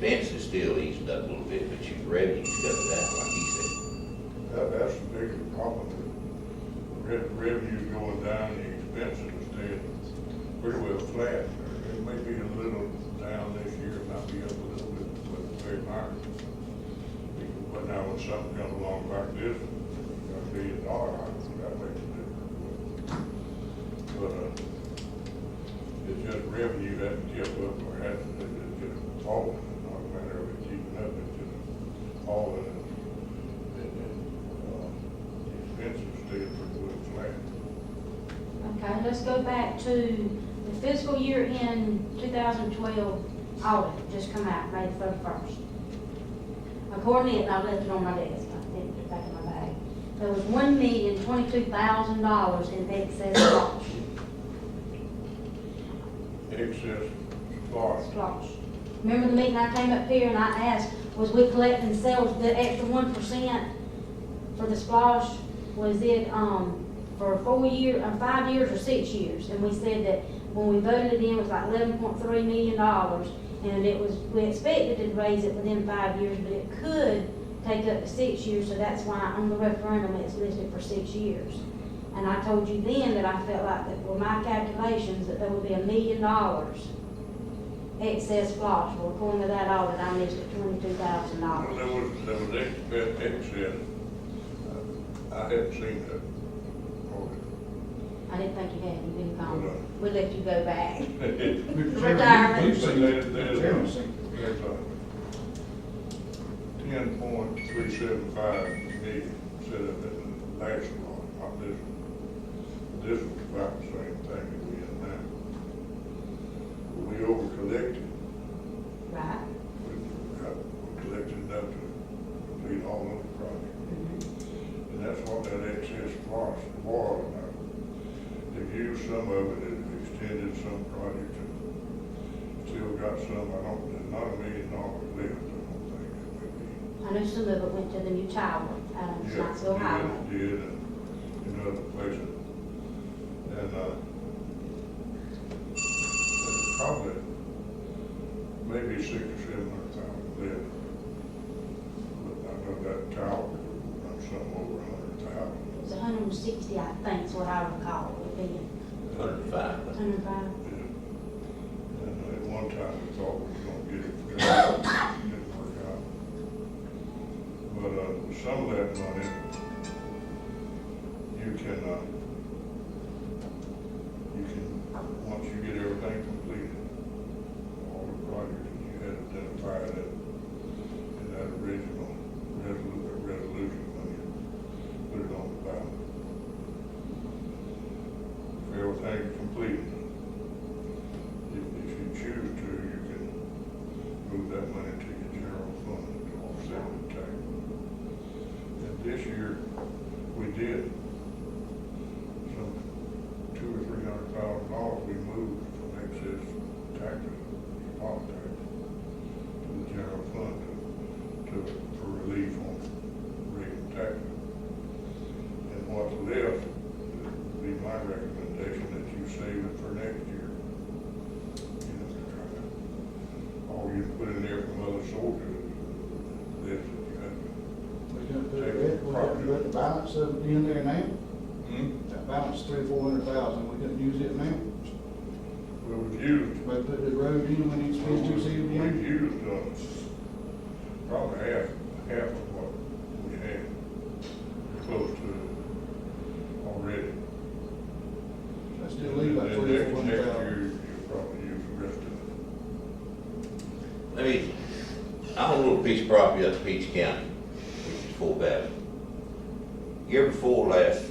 expenses still eased up a little bit, but your revenue's coming down, like he said. That's the biggest problem. Revenue's going down, the expenses are staying pretty well flat. It may be a little down this year, it might be up a little bit, but very minor. But now when something comes along like this, $1 billion, that makes a difference. But, it's just revenue hasn't kept up or hasn't, it's just falling. It's not a matter of it keeping up, it's just falling. The expenses stay pretty well flat. Okay, let's go back to the fiscal year in 2012 audit, just come out, May 31st. According to it, and I left it on my desk, I didn't put it back in my bag. There was $1,022,000 in excess loss. Excess loss. Loss. Remember the meeting I came up here and I asked, was we collecting sales, the extra 1% for the splosh? Was it, for 4 years, 5 years or 6 years? And we said that when we voted it in, it was like $11.3 million. And it was, we expected to raise it within 5 years, but it could take up to 6 years, so that's why on the referendum it's listed for 6 years. And I told you then that I felt like that with my calculations that there would be $1 million excess loss. Well, according to that audit, I missed it $22,000. Well, there was excess. I hadn't seen that. I didn't think you had, you didn't call me. Well, We let you go back. There's Retirement. 10.375 million set up in the last one, not this one. This one's about the same thing that we have now. We over collected. Right. We collected enough to complete all of the projects. And that's what that excess loss was. Now, they've used some of it, they've extended some projects, and still got some. There's not $1 million left, I don't think. I know some of it went to the new tower, Scottsville Highway. It did, and in other places. And, probably, maybe 600,000 or 700,000 left. But I know that tower would run something over 100,000. It was 160, I think, is what I recall it being. 105. 105. And at one time, we thought we were gonna get it for that. Didn't work out. But, some of that money, you can, once you get everything completed, all the projects, and you had identified it in that original resolution when you put it on the ballot. If everything's completed, if you choose to, you can move that money to your general fund to offset the tax. And this year, we did some $200,000 or $300,000 we moved from excess taxes, spot tax, to the general fund for relief on raising taxes. And what's left would be my recommendation that you save it for next year. You know, all you put in there from other sources is this that you have to. We gonna put the balance of it in there now? That balance, $300,000-400,000, we couldn't use it now? Well, we've used, We put the road in when it's supposed to see it we've in? used, probably half of what we had, close to it already. I still leave about And then next year, $300,000-400,000. you'll probably use the rest of it. I own a little piece of property up in Peach County, which is Fort Valley. Year before last,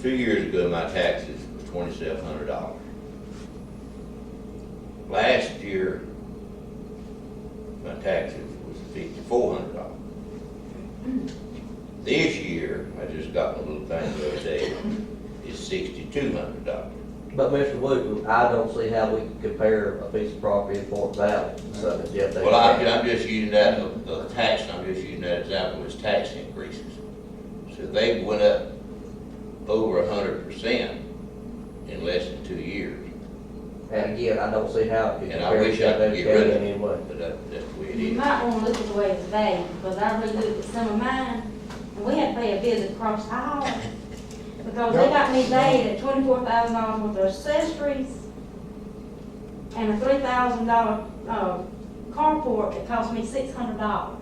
2 years ago, my taxes was $2,700. Last year, my taxes was $5,400. This year, I just got my little thing the other day, is $6,200. But Mr. Wood, I don't see how we can compare a piece of property in Fort Valley, so that Jeff. Well, I'm just using that, the tax, I'm just using that example as tax increases. So they went up over 100% in less than 2 years. And again, I don't see how it could And I compare wish to I could that get rid county of it, anyway. but that's the way it You is. might wanna look at the way it's valued, because I relooked at some of mine, and we had to pay a visit across the hall. Because they got me valued at $24,000 worth of accessories, and a $3,000, carport that cost me $600.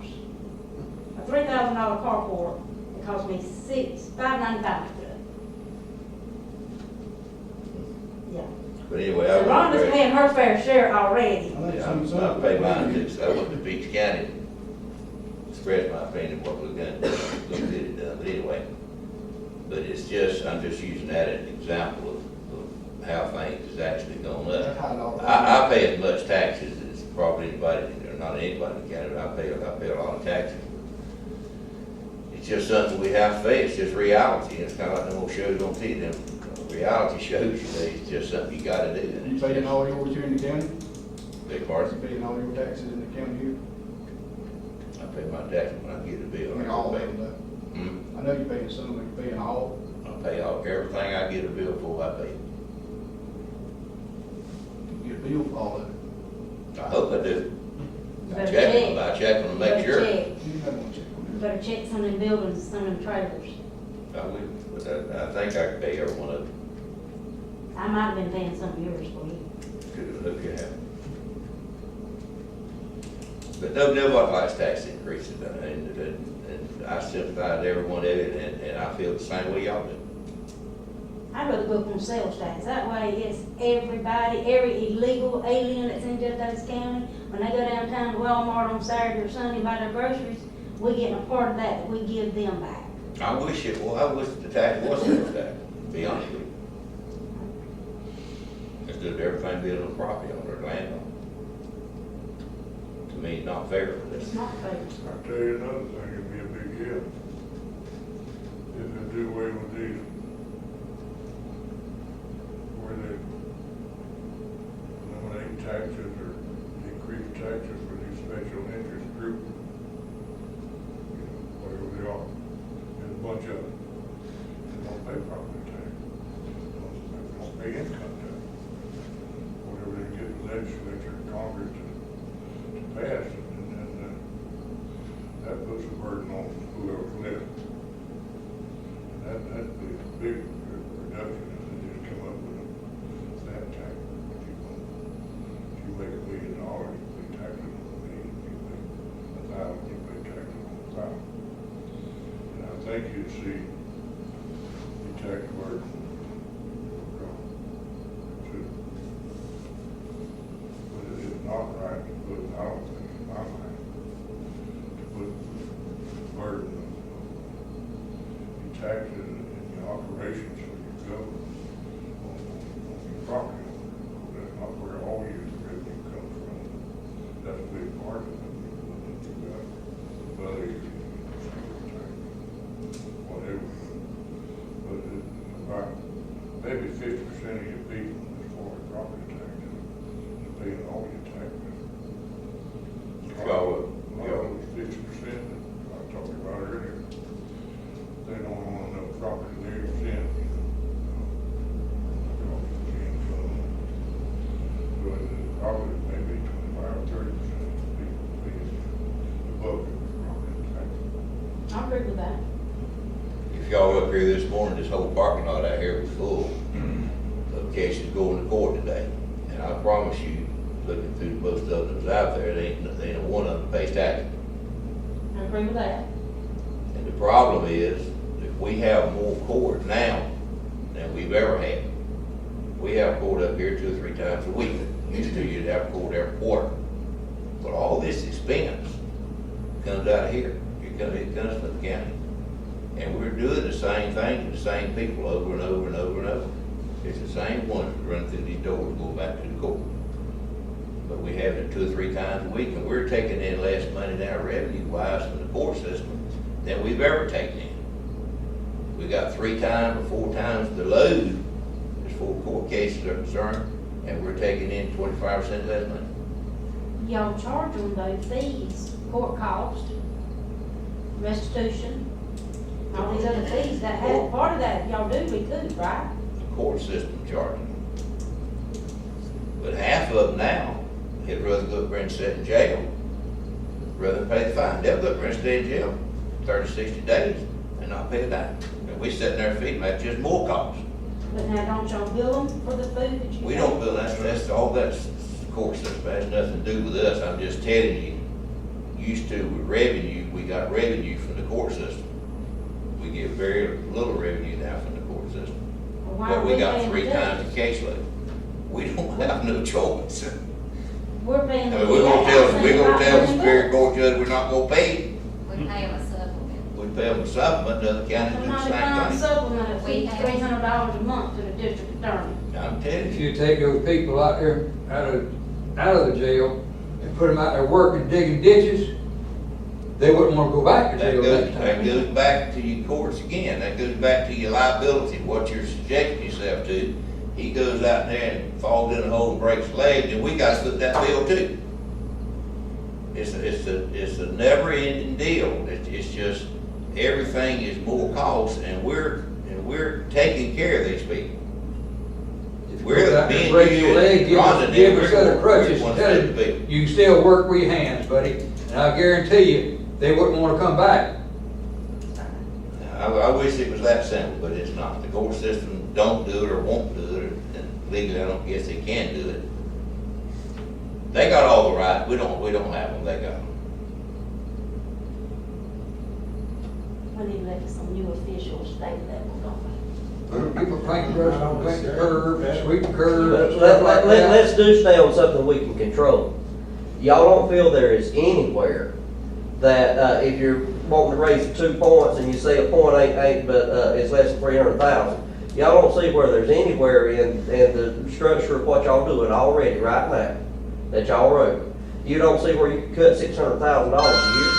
A $3,000 carport that cost me $595. Yeah. But anyway, So I Rhonda's went, paying her fair share already. I think yeah, some I pay mine too, so I went to Beach County, expressed my opinion what we're gonna get it done, but anyway. But it's just, I'm just using that as an example of how things is actually going That's up. how it all- I pay as much taxes as probably anybody, or not anybody in Canada, I pay a lot of taxes. It's just something we have to face, it's just reality, it's kinda like them old shows on TV, them reality shows, it's just something you gotta do. and You it's paying just- all yours here in the county? Big You part, paying all your taxes in the county here? I pay my taxes when I get a bill. I mean, all of them, though. Hmm? I know you're paying some, but you're paying all. I pay all, everything I get a bill for, I pay. You get a bill for all of it. I hope I do. You I better check check. them, I check them to make Better sure. check. You never want to check on You that. better check some of them buildings, some of them trailers. I will, but I think I can pay every one of them. I might have been paying some of yours for you. Good, look you have. But nobody likes tax increases, and I sympathize with every one of it, and I feel the same way y'all do. I'd rather go up on sales tax. That way it's everybody, every illegal alien that's in Davis County, when they go downtown to Walmart on Saturday or Sunday and buy their groceries, we get a part of that we give them back. I wish I wish the tax was sales tax, to be honest with you. Instead of everything being on the property owner or landowner. To me, it's not fair, but It's that's, not fair. I'll tell you another thing, it'd be a big help. If they do away with these, where they eliminate taxes or decrease taxes for these special interest groups, you know, whatever they are. There's a bunch of them. They don't pay property tax. They don't pay income tax. Whatever they get the legislature and Congress to pass, and that puts a burden on whoever's left. That'd be a big reduction if they just come up with a flat tax. If you make $1 million, you pay taxes on $1 million. If you make 1,000, you pay taxes on 1,000. And I think you'd see the tax burden drop too. But it is not right to put, I don't think, in my mind, to put burden of your taxes and your operations for your government on your property owner. That's not where all your revenue comes from. That's a big part of it. You got values, whatever. But about maybe 50% of your people, as far as property taxes, is paying all your taxes. Y'all, Well, 50% that I talked about earlier, they don't own enough property to live in. But probably maybe 25 or 30% of people paying above the property tax. I agree with that. if y'all were up here this morning, this whole parking lot out here was full of cases going to court today. And I promise you, looking through most of them that's out there, they ain't one of them pays taxes. I agree with that. And the problem is, that we have more court now than we've ever had. We have court up here 2 or 3 times a week. Used to, you'd have court every quarter. But all this expense comes out of here. It comes from the county. And we're doing the same thing to the same people over and over and over and over. It's the same ones that run through these doors, go back to the court. But we have it 2 or 3 times a week, and we're taking in less money now revenue-wise from the court system than we've ever taken in. We got 3 times or 4 times the load as far as court cases are concerned, and we're taking in 25% less money. Y'all charge them those fees, court cost, restitution, all these other fees, that had, part of that y'all do recoup, right? The court system charging them. But half of them now, they'd rather go up there and sit in jail, rather than pay the fine. They'll go up there and stay in jail 30, 60 days and not pay a dime. And we sitting there feeding them, that's just more cost. But now don't y'all bill them for the food that you? We don't bill, that's all that's court system, has nothing to do with us. I'm just telling you, used to with revenue, we got revenue from the court system. We get very little revenue now from the court system. Well, why But are we got paying 3 the times judges? the caseload. We don't have no choice. We're paying. I the mean, we're gonna DA, tell, I'm we're saying gonna about tell the running Superior books. Court judge we're not gonna pay. We pay them a supplement. We pay them a supplement, the other counties do the Somebody same found a thing. supplement of We have- $300 a month to the district attorney. I'm telling If you, you take those people out there, out of the jail, and put them out there working, digging ditches, they wouldn't wanna go back to jail next that time. goes back to your courts again. That goes back to your liability, what you're subjecting yourself to. He goes out there and falls in a hole and breaks a leg, and we gotta foot that bill too. It's a never ending deal. It's just, everything is more cost, and we're taking care of these people. If you We're go out there being and break your used, leg, give Rhonda, us a set we're of crutches, one and tell set of them, people. you can still work with your hands, buddy, and I guarantee you, they wouldn't wanna come back. I wish it was that simple, but it's not. The court system don't do it or won't do it, and legally, I don't guess they can do it. They got all the right, we don't have them, they got them. We need to let some new officials state level, don't People paint brush, paint the curb, sweep the curb, Let, stuff like that. let's do stay on something we can control. Y'all don't feel there is anywhere that, if you're wanting to raise 2 points and you say a point ain't but, is less than 300,000, y'all don't see where there's anywhere in the structure of what y'all doing already right now, that y'all wrote. You don't see where you can cut $600,000 a year.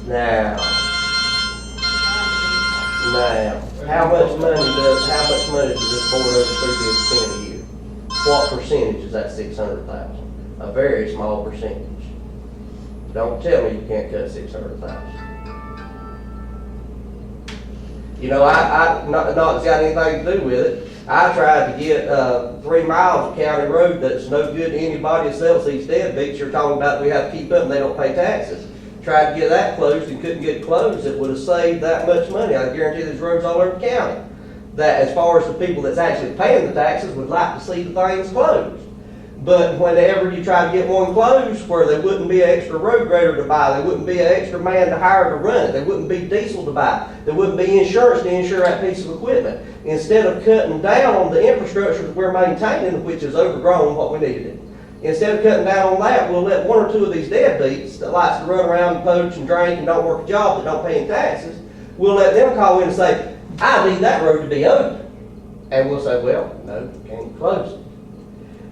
Now, how much money does this board over 3 spend a year? What percentage is that 600,000? A very small percentage. Don't tell me you can't cut 600,000. You know, not got anything to do with it. I tried to get 3 miles of county road that's no good to anybody that sells these deadbeats. You're talking about we have to keep up and they don't pay taxes. Tried to get that closed and couldn't get it closed. It would have saved that much money. I guarantee there's roads all over the county that, as far as the people that's actually paying the taxes, would like to see the things closed. But whenever you try to get one closed where there wouldn't be an extra road grader to buy, there wouldn't be an extra man to hire to run it, there wouldn't be diesel to buy, there wouldn't be insurance to insure that piece of equipment. Instead of cutting down on the infrastructure that we're maintaining, which is overgrown what we needed, instead of cutting down on that, we'll let 1 or 2 of these deadbeats that likes to run around and poach and drink and don't work a job that don't pay any taxes, we'll let them call in and say, I need that road to be open. And we'll say, well, no, can't close it.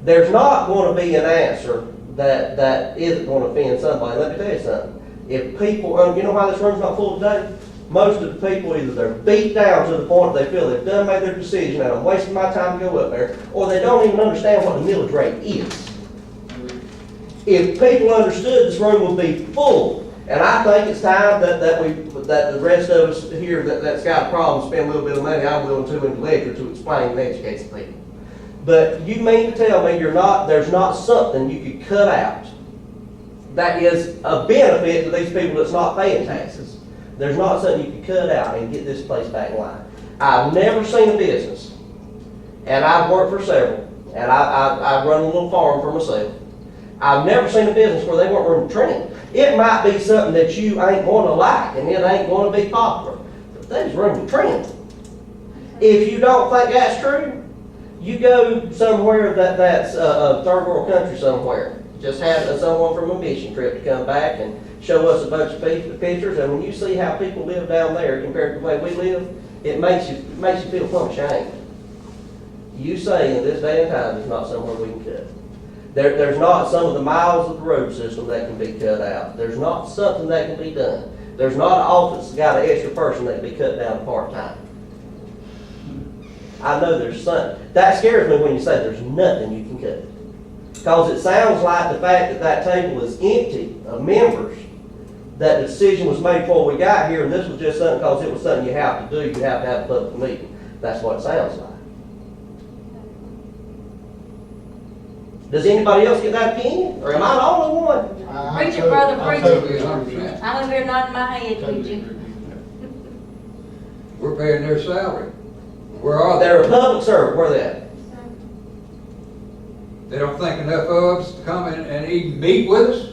There's not going to be an answer that isn't going to offend somebody. Let me tell you something. If people, you know why this room's not full today? Most of the people, either they're beat down to the point they feel they've done made their decision and I'm wasting my time to go up there, or they don't even understand what the millage rate is. If people understood, this room would be full. And I think it's time that the rest of us here that's got a problem spend a little bit of money, I'm willing to, in the ledger to explain and educate some people. But you mean to tell me there's not something you could cut out that is a benefit to these people that's not paying taxes? There's not something you could cut out and get this place back in line. I've never seen a business, and I've worked for several, and I run a little farm for myself. I've never seen a business where they weren't running training. It might be something that you ain't going to like, and it ain't going to be popular, but there's room to trend. If you don't think that's true, you go somewhere that's a third world country somewhere. Just have someone from a mission trip to come back and show us a bunch of pictures, and when you see how people live down there compared to the way we live, it makes you feel plumb ashamed. You say in this day and time, there's not somewhere we can cut. There's not some of the miles of the road system that can be cut out. There's not something that can be done. There's not an office that's got an extra person that can be cut down part-time. I know there's something. That scares me when you say there's nothing you can cut. Because it sounds like the fact that table is empty of members, that the decision was made before we got here, and this was just something because it was something you have to do, you have to have a public meeting. That's what it sounds like. Does anybody else get that opinion, or am I the only one? I Preach it, brother, totally- preach it. totally agree with you. I'm over here nodding my head, Totally would you? agree with you. We're paying their salary. Where are They're they? a public servant, where they at? They don't think enough of us to come in and even meet with us?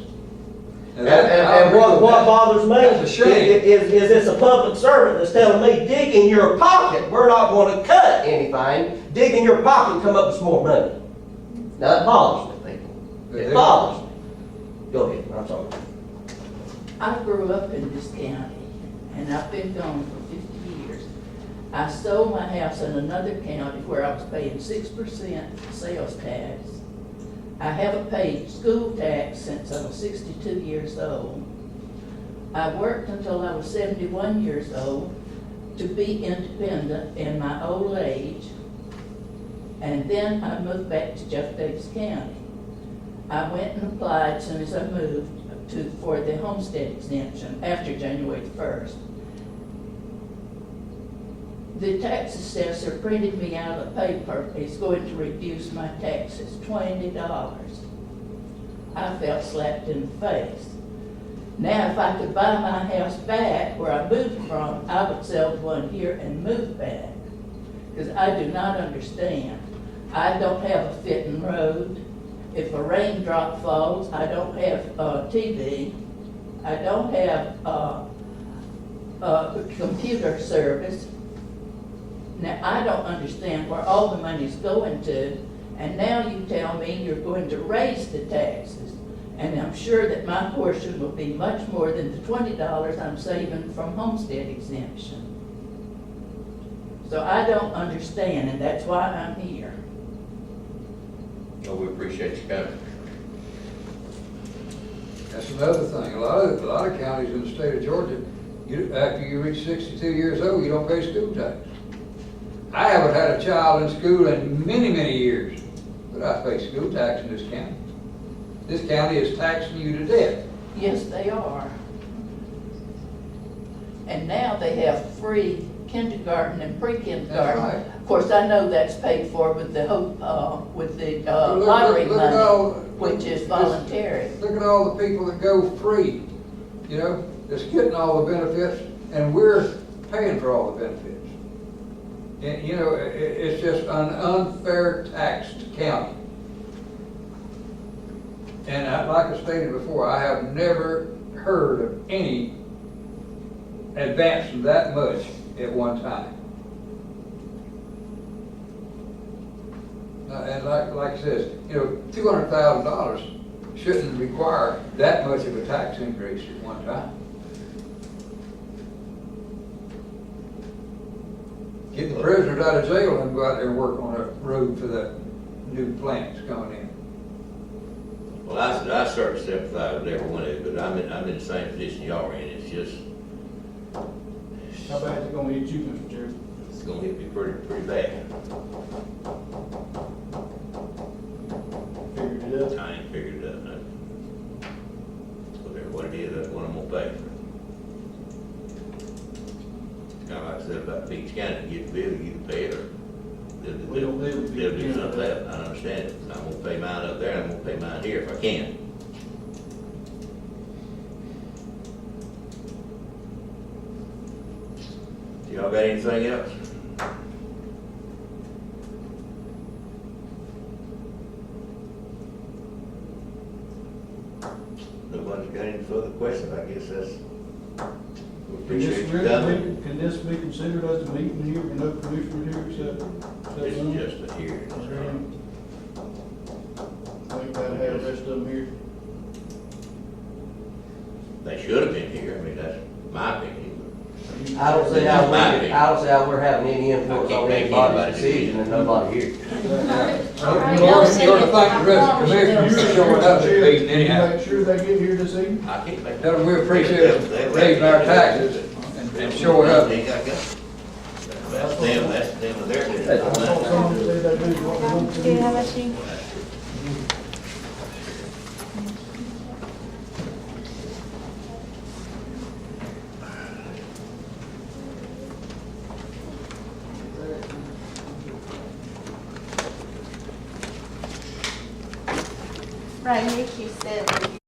And what bothers me That's a shame. is this a public servant that's telling me, dig in your pocket, we're not gonna cut anything, dig in your pocket and come up with some more money. Now, that bothers me, people. It bothers me. Go ahead, I'm sorry. I grew up in this county, and I've been gone for 50 years. I sold my house in another county where I was paying 6% sales tax. I haven't paid school tax since I was 62 years old. I worked until I was 71 years old to be independent in my old age, and then I moved back to Jeff Davis County. I went and applied as soon as I moved for the homestead exemption after January 1st. The tax assessor printed me out a paper, it's going to reduce my taxes $20. I felt slapped in the face. Now, if I could buy my house back where I moved from, I would sell the one here and move back. Because I do not understand. I don't have a fitting road. If a raindrop falls, I don't have TV. I don't have computer service. Now, I don't understand where all the money's going to, and now you tell me you're going to raise the taxes. And I'm sure that my portion will be much more than the $20 I'm saving from homestead exemption. So I don't understand, and that's why I'm here. Oh, we appreciate you coming. That's another thing. A lot of counties in the state of Georgia, after you reach 62 years old, you don't pay school tax. I haven't had a child in school in many, many years, but I pay school tax in this county. This county is taxing you to death. Yes, they are. And now they have free kindergarten and pre-kindergarten. That's right. Of course, I know that's paid for with the Look- lottery look at money, all- which is voluntary. Look at all the people that go free, you know, that's getting all the benefits, and we're paying for all the benefits. And, you know, it's just an unfair taxed county. And like I stated before, I have never heard of any advancing that much at one time. And like it says, you know, $200,000 shouldn't require that much of a tax increase at one time. Get the prisoners out of jail and go out there and work on a road for the new plants coming in. Well, I certainly sympathize with everyone, but I'm in the same position y'all are in. It's just, How bad is it gonna hit you, Mr. Chairman? it's gonna hit me pretty bad. Figured it out. I ain't figured it out, no. Whatever what it is, that's what I'm gonna pay. It's kinda like I said about Peach County, get the bill, you can pay it, or We don't live in they'll do Peach something County. else. I understand it. I'm gonna pay mine up there, and I'm gonna pay mine here if I can. Y'all got anything else? Nobody's got any further questions, I guess that's, we appreciate you coming. Can this be considered as a meeting here, with no commissioner here except This one? is just a hearing. I think that'd have the rest of them here. They should have been here, I mean, that's my opinion. I don't see how we're having any influence I can't on make anybody's anybody decision and nobody here. You ought to thank the rest of the commissioners for showing up at the meeting Can you anyhow. make sure they get here this evening? I can't make. Tell them we appreciate them raising our taxes and showing up. They got that. That's them, and their. I thought someone said they do what they want to do. How about you? Right, Nikki said that